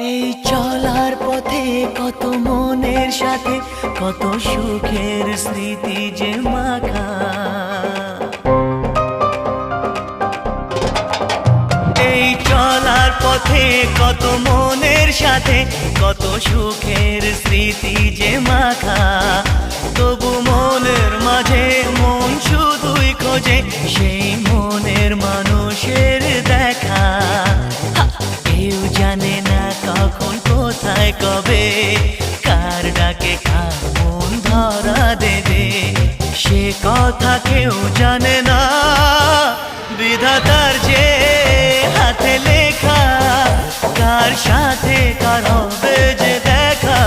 এই চলার পথে কত মনের সাথে কত সুখের স্মৃতি যে মাখা। এই চলার পথে কত মনের সাথে কত সুখের স্মৃতি যে মাখা। তবু মনের মাঝে মন শুধুই খোঁজে সেই মনের মানুষের দেখা। কেউ জানে না কখন কোথায় কবে কার ডাকে কার মন ধরা দেবে, সে কথা কেউ জানে না। বিধাতার যে হাতে লেখা কার সাথে কার হবে যে দেখা।